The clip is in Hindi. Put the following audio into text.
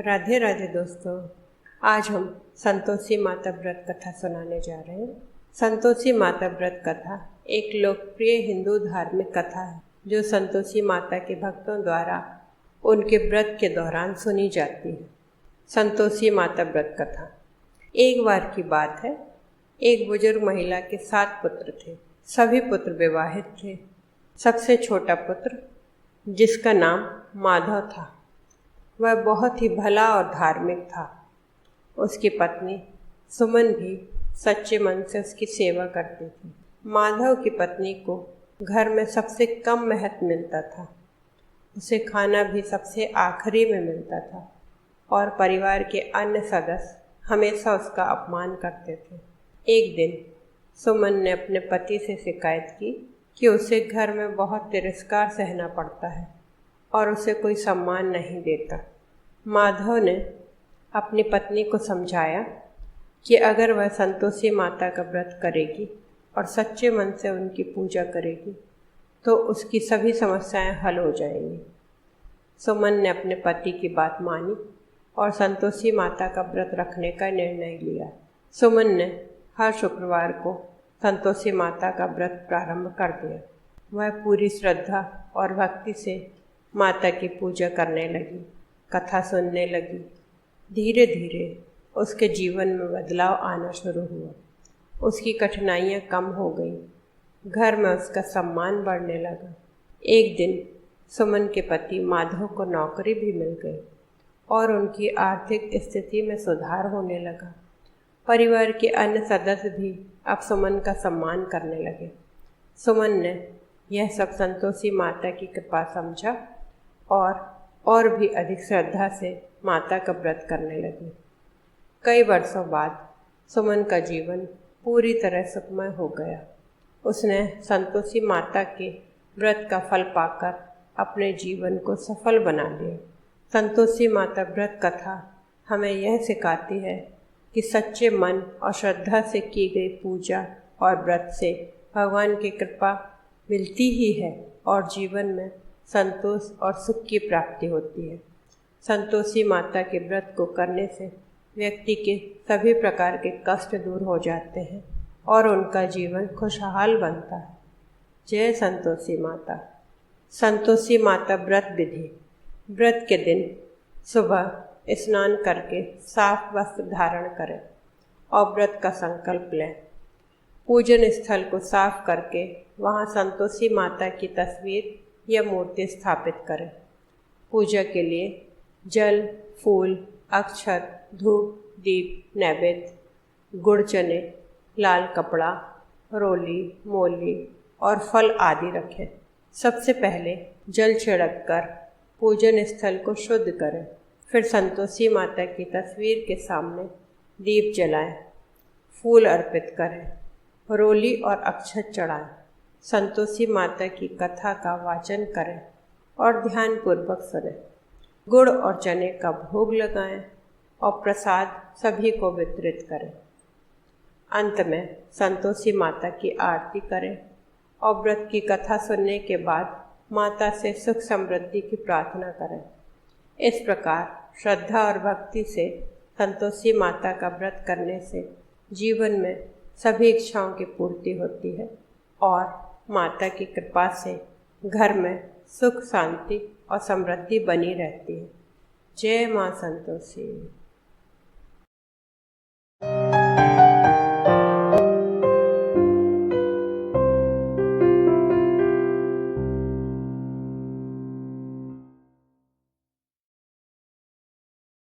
राधे राधे दोस्तों। आज हम संतोषी माता व्रत कथा सुनाने जा रहे हैं। संतोषी माता व्रत कथा एक लोकप्रिय हिंदू धार्मिक कथा है जो संतोषी माता के भक्तों द्वारा उनके व्रत के दौरान सुनी जाती है। संतोषी माता व्रत कथा। एक बार की बात है, एक बुजुर्ग महिला के 7 पुत्र थे। सभी पुत्र विवाहित थे। सबसे छोटा पुत्र, जिसका नाम माधव था, वह बहुत ही भला और धार्मिक था। उसकी पत्नी सुमन भी सच्चे मन से उसकी सेवा करती थी। माधव की पत्नी को घर में सबसे कम महत्व मिलता था। उसे खाना भी सबसे आखिरी में मिलता था और परिवार के अन्य सदस्य हमेशा उसका अपमान करते थे। एक दिन सुमन ने अपने पति से शिकायत की कि उसे घर में बहुत तिरस्कार सहना पड़ता है और उसे कोई सम्मान नहीं देता। माधव ने अपनी पत्नी को समझाया कि अगर वह संतोषी माता का व्रत करेगी और सच्चे मन से उनकी पूजा करेगी तो उसकी सभी समस्याएं हल हो जाएंगी। सुमन ने अपने पति की बात मानी और संतोषी माता का व्रत रखने का निर्णय लिया। सुमन ने हर शुक्रवार को संतोषी माता का व्रत प्रारंभ कर दिया। वह पूरी श्रद्धा और भक्ति से माता की पूजा करने लगी, कथा सुनने लगी। धीरे धीरे उसके जीवन में बदलाव आना शुरू हुआ। उसकी कठिनाइयाँ कम हो गईं। घर में उसका सम्मान बढ़ने लगा। एक दिन सुमन के पति माधव को नौकरी भी मिल गई और उनकी आर्थिक स्थिति में सुधार होने लगा। परिवार के अन्य सदस्य भी अब सुमन का सम्मान करने लगे। सुमन ने यह सब संतोषी माता की कृपा समझा और भी अधिक श्रद्धा से माता का व्रत करने लगी। कई वर्षों बाद सुमन का जीवन पूरी तरह सुखमय हो गया। उसने संतोषी माता के व्रत का फल पाकर अपने जीवन को सफल बना लिया। संतोषी माता व्रत कथा हमें यह सिखाती है कि सच्चे मन और श्रद्धा से की गई पूजा और व्रत से भगवान की कृपा मिलती ही है और जीवन में संतोष और सुख की प्राप्ति होती है। संतोषी माता के व्रत को करने से व्यक्ति के सभी प्रकार के कष्ट दूर हो जाते हैं और उनका जीवन खुशहाल बनता है। जय संतोषी माता। संतोषी माता व्रत विधि। व्रत के दिन सुबह स्नान करके साफ वस्त्र धारण करें और व्रत का संकल्प लें। पूजन स्थल को साफ करके वहाँ संतोषी माता की तस्वीर या मूर्ति स्थापित करें। पूजा के लिए जल, फूल, अक्षत, धूप, दीप, नैवेद्य, गुड़ चने, लाल कपड़ा, रोली, मोली और फल आदि रखें। सबसे पहले जल छिड़क कर पूजन स्थल को शुद्ध करें। फिर संतोषी माता की तस्वीर के सामने दीप जलाएं, फूल अर्पित करें, रोली और अक्षत चढ़ाएं। संतोषी माता की कथा का वाचन करें और ध्यानपूर्वक सुनें। गुड़ और चने का भोग लगाएं और प्रसाद सभी को वितरित करें। अंत में संतोषी माता की आरती करें और व्रत की कथा सुनने के बाद माता से सुख समृद्धि की प्रार्थना करें। इस प्रकार श्रद्धा और भक्ति से संतोषी माता का व्रत करने से जीवन में सभी इच्छाओं की पूर्ति होती है और माता की कृपा से घर में सुख, शांति और समृद्धि बनी रहती है। जय माँ संतोषी।